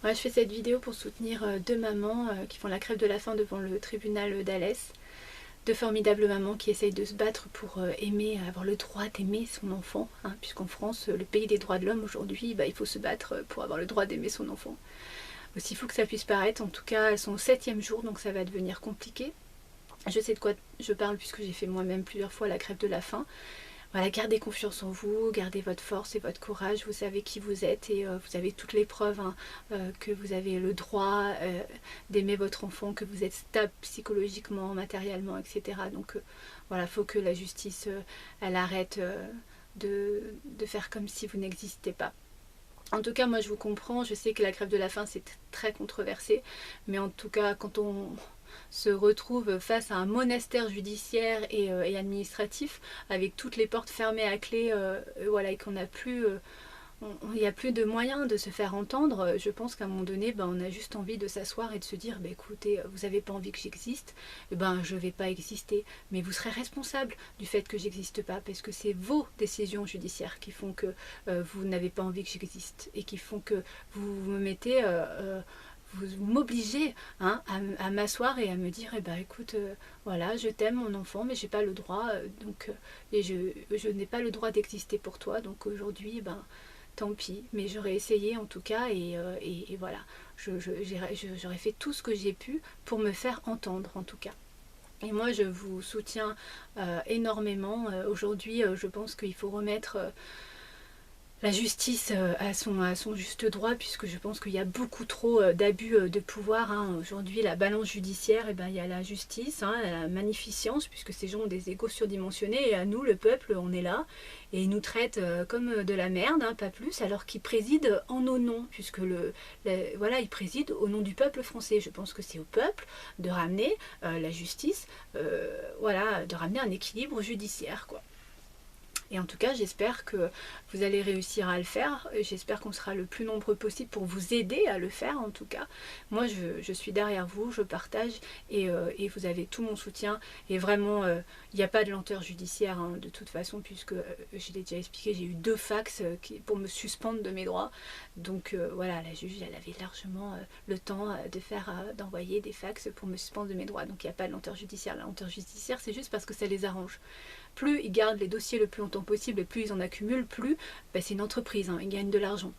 Ouais, je fais cette vidéo pour soutenir deux mamans qui font la grève de la faim devant le tribunal d'Alès. Deux formidables mamans qui essayent de se battre pour aimer, avoir le droit d'aimer son enfant, hein, puisqu'en France, le pays des droits de l'homme aujourd'hui, il faut se battre pour avoir le droit d'aimer son enfant. Aussi fou que ça puisse paraître, en tout cas, elles sont au 7e jour, donc ça va devenir compliqué. Je sais de quoi je parle puisque j'ai fait moi-même plusieurs fois la grève de la faim. Voilà, gardez confiance en vous, gardez votre force et votre courage, vous savez qui vous êtes et vous avez toutes les preuves, hein, que vous avez le droit d'aimer votre enfant, que vous êtes stable psychologiquement, matériellement, etc. Donc voilà, il faut que la justice, elle arrête de faire comme si vous n'existez pas. En tout cas, moi je vous comprends, je sais que la grève de la faim c'est très controversé, mais en tout cas quand on se retrouve face à un monastère judiciaire et administratif avec toutes les portes fermées à clé, voilà, et qu'on n'a plus, il n'y a plus de moyens de se faire entendre, je pense qu'à un moment donné, on a juste envie de s'asseoir et de se dire, écoutez, vous n'avez pas envie que j'existe, je ne vais pas exister, mais vous serez responsable du fait que j'existe pas, parce que c'est vos décisions judiciaires qui font que vous n'avez pas envie que j'existe, et qui font que vous me mettez... vous m'obligez, hein, à m'asseoir et à me dire écoute, voilà, je t'aime mon enfant mais j'ai pas le droit, et je n'ai pas le droit d'exister pour toi, donc aujourd'hui tant pis, mais j'aurais essayé en tout cas, et voilà, j'aurais fait tout ce que j'ai pu pour me faire entendre en tout cas. Et moi je vous soutiens énormément. Aujourd'hui je pense qu'il faut remettre la justice à son juste droit, puisque je pense qu'il y a beaucoup trop d'abus de pouvoir, hein. Aujourd'hui la balance judiciaire, il y a la justice, hein, la magnificence, puisque ces gens ont des égos surdimensionnés, et à nous le peuple on est là et ils nous traitent comme de la merde, hein, pas plus, alors qu'ils président en nos noms, puisque voilà, ils président au nom du peuple français. Je pense que c'est au peuple de ramener la justice, voilà, de ramener un équilibre judiciaire, quoi. Et en tout cas, j'espère que vous allez réussir à le faire. J'espère qu'on sera le plus nombreux possible pour vous aider à le faire, en tout cas. Moi, je suis derrière vous, je partage, et vous avez tout mon soutien. Et vraiment, il n'y a pas de lenteur judiciaire, hein, de toute façon, puisque, je l'ai déjà expliqué, j'ai eu 2 fax pour me suspendre de mes droits. Donc voilà, la juge, elle avait largement le temps d'envoyer des fax pour me suspendre de mes droits. Donc il n'y a pas de lenteur judiciaire. La lenteur judiciaire, c'est juste parce que ça les arrange. Plus ils gardent les dossiers le plus longtemps possible et plus ils en accumulent, plus c'est une entreprise, hein, ils gagnent de l'argent.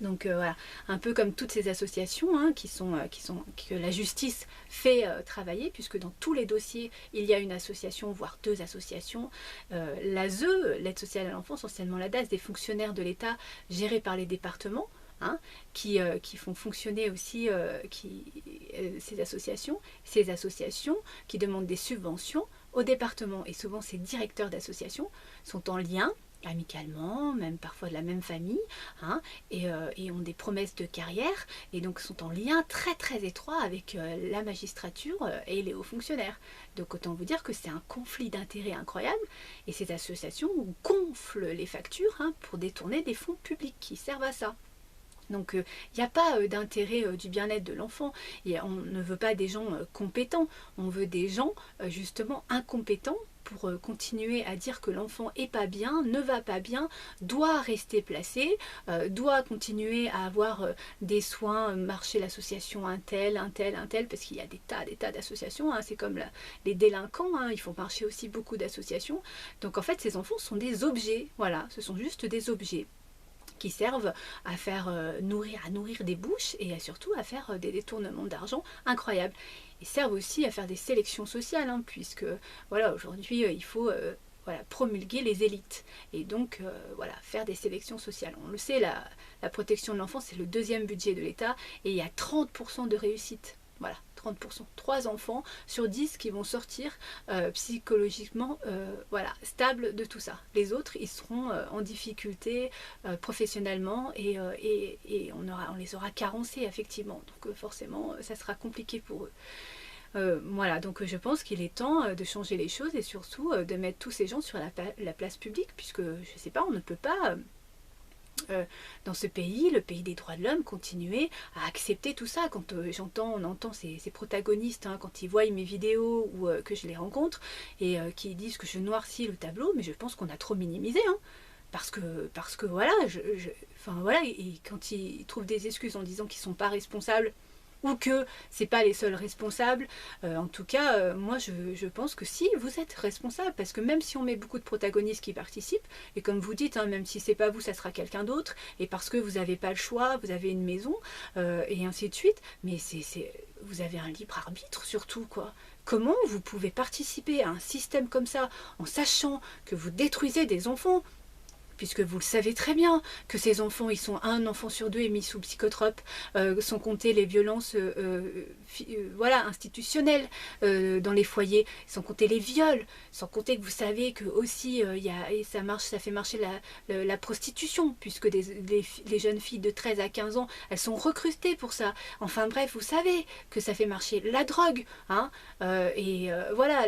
Donc voilà, un peu comme toutes ces associations, hein, que la justice fait travailler, puisque dans tous les dossiers, il y a une association, voire 2 associations. L'ASE, l'aide sociale à l'enfance, anciennement la DAS, des fonctionnaires de l'État gérés par les départements, hein, qui font fonctionner aussi ces associations qui demandent des subventions au département. Et souvent ces directeurs d'associations sont en lien amicalement, même parfois de la même famille, hein, et ont des promesses de carrière, et donc sont en lien très très étroit avec la magistrature et les hauts fonctionnaires. Donc autant vous dire que c'est un conflit d'intérêts incroyable, et ces associations gonflent les factures, hein, pour détourner des fonds publics qui servent à ça. Donc il n'y a pas d'intérêt du bien-être de l'enfant. On ne veut pas des gens compétents, on veut des gens justement incompétents pour continuer à dire que l'enfant est pas bien, ne va pas bien, doit rester placé, doit continuer à avoir des soins, marcher l'association un tel, parce qu'il y a des tas d'associations, hein. C'est comme les délinquants, hein, il faut marcher aussi beaucoup d'associations. Donc en fait ces enfants sont des objets, voilà, ce sont juste des objets qui servent à faire nourrir des bouches, et surtout à faire des détournements d'argent incroyables. Ils servent aussi à faire des sélections sociales, hein, puisque voilà, aujourd'hui il faut voilà, promulguer les élites, et donc voilà, faire des sélections sociales. On le sait, la protection de l'enfance c'est le 2e budget de l'État, et il y a 30% de réussite. Voilà, 30%. 3 enfants sur 10 qui vont sortir psychologiquement voilà, stables de tout ça. Les autres, ils seront en difficulté professionnellement, et on les aura carencés, effectivement. Donc forcément, ça sera compliqué pour eux. Voilà, donc je pense qu'il est temps de changer les choses, et surtout de mettre tous ces gens sur la place publique, puisque, je sais pas, on ne peut pas... dans ce pays, le pays des droits de l'homme, continuer à accepter tout ça. Quand on entend ces protagonistes, hein, quand ils voient mes vidéos ou que je les rencontre, et qui disent que je noircis le tableau, mais je pense qu'on a trop minimisé, hein. parce que voilà, enfin voilà, et quand ils trouvent des excuses en disant qu'ils sont pas responsables, ou que c'est pas les seuls responsables, en tout cas, moi je pense que si, vous êtes responsable, parce que même si on met beaucoup de protagonistes qui participent, et comme vous dites, hein, même si c'est pas vous, ça sera quelqu'un d'autre, et parce que vous n'avez pas le choix, vous avez une maison, et ainsi de suite, mais vous avez un libre arbitre surtout, quoi. Comment vous pouvez participer à un système comme ça en sachant que vous détruisez des enfants, puisque vous le savez très bien que ces enfants, ils sont un enfant sur deux est mis sous psychotrope, sans compter les violences voilà, institutionnelles dans les foyers, sans compter les viols, sans compter que vous savez que aussi et ça fait marcher la prostitution, puisque les jeunes filles de 13 à 15 ans, elles sont recrutées pour ça. Enfin bref, vous savez que ça fait marcher la drogue, hein, voilà,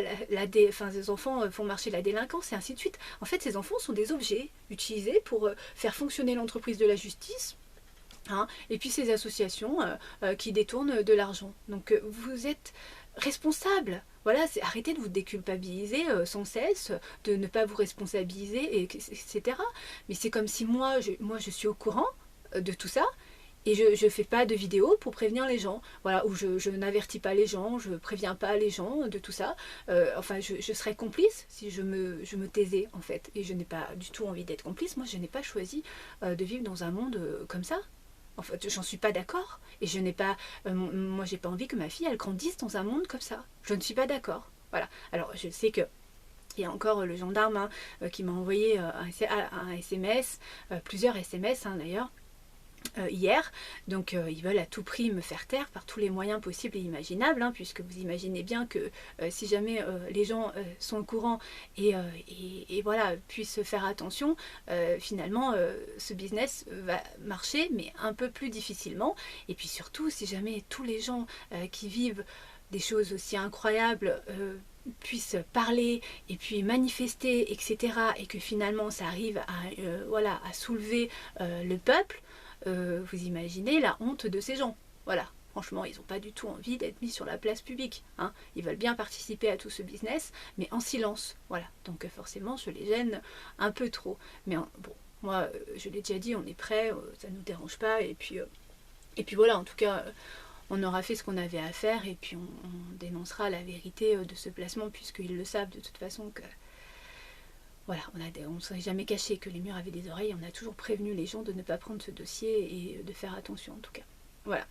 ces enfants font marcher la délinquance et ainsi de suite. En fait, ces enfants sont des objets utilisés pour faire fonctionner l'entreprise de la justice, hein, et puis ces associations qui détournent de l'argent. Donc vous êtes responsable. Voilà, arrêtez de vous déculpabiliser sans cesse, de ne pas vous responsabiliser, etc. Mais c'est comme si moi je suis au courant de tout ça, et je fais pas de vidéos pour prévenir les gens, voilà, ou je n'avertis pas les gens, je préviens pas les gens de tout ça. Enfin, je serais complice si je me taisais, en fait. Et je n'ai pas du tout envie d'être complice. Moi, je n'ai pas choisi de vivre dans un monde comme ça. En fait, j'en suis pas d'accord. Et je n'ai pas... moi, j'ai pas envie que ma fille, elle grandisse dans un monde comme ça. Je ne suis pas d'accord. Voilà. Alors, je sais que il y a encore le gendarme, hein, qui m'a envoyé un SMS, plusieurs SMS, hein, d'ailleurs, hier, donc ils veulent à tout prix me faire taire par tous les moyens possibles et imaginables, hein, puisque vous imaginez bien que si jamais les gens sont au courant et voilà, puissent faire attention, finalement ce business va marcher, mais un peu plus difficilement. Et puis surtout, si jamais tous les gens qui vivent des choses aussi incroyables puissent parler et puis manifester, etc., et que finalement ça arrive voilà, à soulever le peuple, vous imaginez la honte de ces gens. Voilà, franchement, ils n'ont pas du tout envie d'être mis sur la place publique, hein. Ils veulent bien participer à tout ce business, mais en silence. Voilà, donc forcément, je les gêne un peu trop. Mais bon, moi, je l'ai déjà dit, on est prêt, ça ne nous dérange pas, et puis voilà, en tout cas, on aura fait ce qu'on avait à faire, et puis on dénoncera la vérité de ce placement, puisqu'ils le savent de toute façon que... Voilà, on ne s'est jamais caché que les murs avaient des oreilles, on a toujours prévenu les gens de ne pas prendre ce dossier et de faire attention en tout cas. Voilà.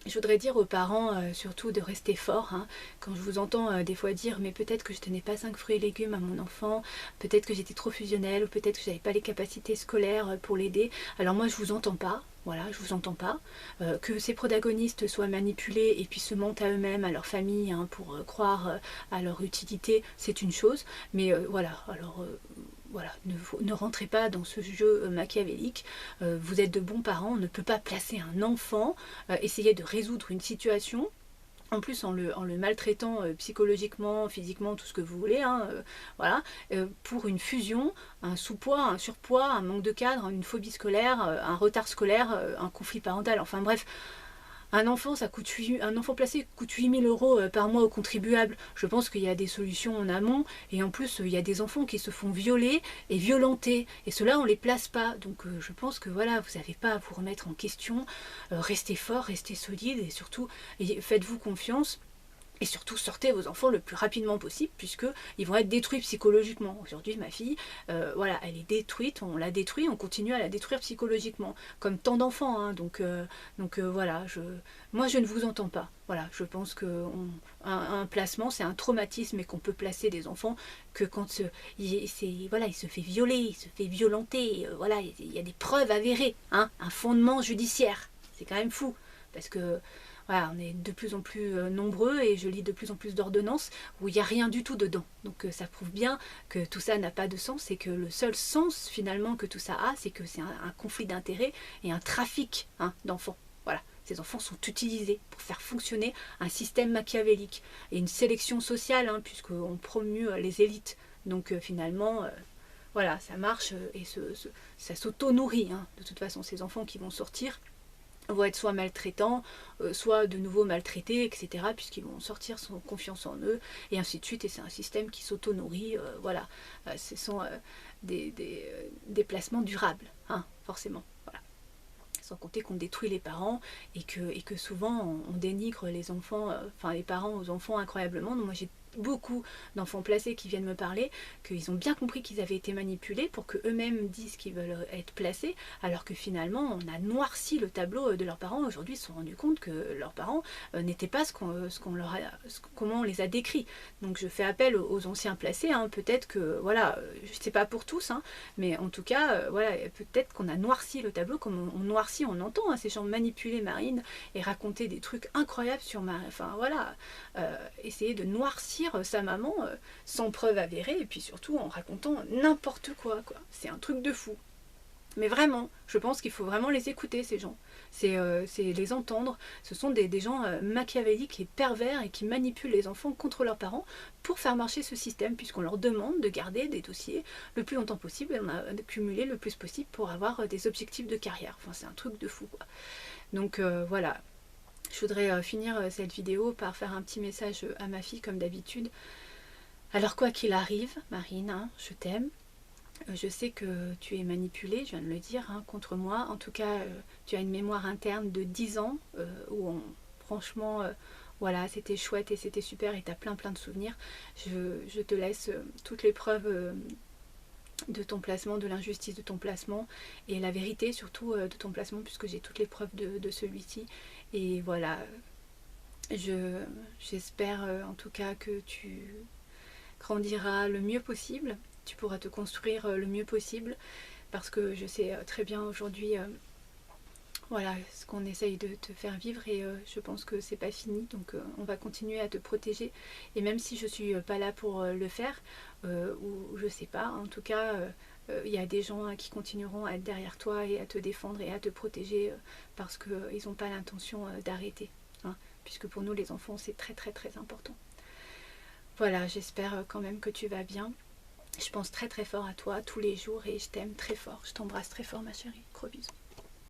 Je voudrais dire aux parents surtout de rester forts, hein. Quand je vous entends des fois dire mais peut-être que je tenais pas 5 fruits et légumes à mon enfant, peut-être que j'étais trop fusionnelle, ou peut-être que j'avais pas les capacités scolaires pour l'aider, alors moi je vous entends pas. Voilà, je vous entends pas. Que ces protagonistes soient manipulés et puis se mentent à eux-mêmes, à leur famille, hein, pour croire à leur utilité, c'est une chose. Mais voilà, alors voilà, ne rentrez pas dans ce jeu machiavélique. Vous êtes de bons parents, on ne peut pas placer un enfant, essayer de résoudre une situation, en plus en le maltraitant psychologiquement, physiquement, tout ce que vous voulez, hein, voilà, pour une fusion, un sous-poids, un surpoids, un manque de cadre, une phobie scolaire, un retard scolaire, un conflit parental, enfin bref. Un enfant placé coûte 8 000 euros par mois aux contribuables. Je pense qu'il y a des solutions en amont. Et en plus, il y a des enfants qui se font violer et violenter. Et ceux-là, on ne les place pas. Donc je pense que voilà, vous n'avez pas à vous remettre en question. Restez fort, restez solide et surtout, faites-vous confiance. Et surtout, sortez vos enfants le plus rapidement possible, puisqu'ils vont être détruits psychologiquement. Aujourd'hui, ma fille, voilà, elle est détruite, on l'a détruite, on continue à la détruire psychologiquement, comme tant d'enfants, hein. Donc voilà, moi je ne vous entends pas. Voilà, je pense qu'un placement, c'est un traumatisme et qu'on peut placer des enfants que quand il se fait violer, il se fait violenter, voilà, il y a des preuves avérées, hein, un fondement judiciaire. C'est quand même fou, parce que... Voilà, on est de plus en plus nombreux et je lis de plus en plus d'ordonnances où il n'y a rien du tout dedans. Donc ça prouve bien que tout ça n'a pas de sens et que le seul sens finalement que tout ça a, c'est que c'est un conflit d'intérêts et un trafic, hein, d'enfants. Voilà, ces enfants sont utilisés pour faire fonctionner un système machiavélique et une sélection sociale, hein, puisqu'on promue les élites. Donc finalement... voilà, ça marche et ça s'auto-nourrit, hein, de toute façon, ces enfants qui vont sortir. vont être soit maltraitants, soit de nouveau maltraités, etc. puisqu'ils vont sortir sans confiance en eux, et ainsi de suite, et c'est un système qui s'auto-nourrit, voilà. Ce sont des placements durables, hein, forcément, voilà. Sans compter qu'on détruit les parents, et que souvent on dénigre les enfants, enfin les parents aux enfants incroyablement. Donc moi j'ai beaucoup d'enfants placés qui viennent me parler, qu'ils ont bien compris qu'ils avaient été manipulés pour qu'eux-mêmes disent qu'ils veulent être placés, alors que finalement on a noirci le tableau de leurs parents. Aujourd'hui ils se sont rendus compte que leurs parents n'étaient pas comment on les a décrits. Donc je fais appel aux anciens placés, hein. Peut-être que, voilà, je sais pas pour tous, hein, mais en tout cas, voilà, peut-être qu'on a noirci le tableau comme on noircit, on entend, hein, ces gens manipuler Marine et raconter des trucs incroyables sur Marine, enfin voilà, essayer de noircir sa maman sans preuve avérée, et puis surtout en racontant n'importe quoi. C'est un truc de fou. Mais vraiment, je pense qu'il faut vraiment les écouter, ces gens. C'est les entendre. Ce sont des gens machiavéliques et pervers, et qui manipulent les enfants contre leurs parents pour faire marcher ce système, puisqu'on leur demande de garder des dossiers le plus longtemps possible, et on a cumulé le plus possible pour avoir des objectifs de carrière. Enfin, c'est un truc de fou, quoi. Donc voilà. Je voudrais finir cette vidéo par faire un petit message à ma fille, comme d'habitude. Alors quoi qu'il arrive, Marine, hein, je t'aime. Je sais que tu es manipulée, je viens de le dire, hein, contre moi. En tout cas, tu as une mémoire interne de 10 ans où franchement, voilà, c'était chouette et c'était super, et tu as plein de souvenirs. Je te laisse toutes les preuves de ton placement, de l'injustice de ton placement, et la vérité surtout de ton placement, puisque j'ai toutes les preuves de celui-ci. Et voilà, j'espère en tout cas que tu grandiras le mieux possible, tu pourras te construire le mieux possible, parce que je sais très bien aujourd'hui voilà ce qu'on essaye de te faire vivre, et je pense que c'est pas fini, donc on va continuer à te protéger, et même si je suis pas là pour le faire, ou je sais pas, en tout cas il y a des gens qui continueront à être derrière toi et à te défendre et à te protéger, parce qu'ils n'ont pas l'intention d'arrêter, hein, puisque pour nous les enfants c'est très important. Voilà, j'espère quand même que tu vas bien. Je pense très fort à toi tous les jours, et je t'aime très fort. Je t'embrasse très fort, ma chérie. Gros bisous.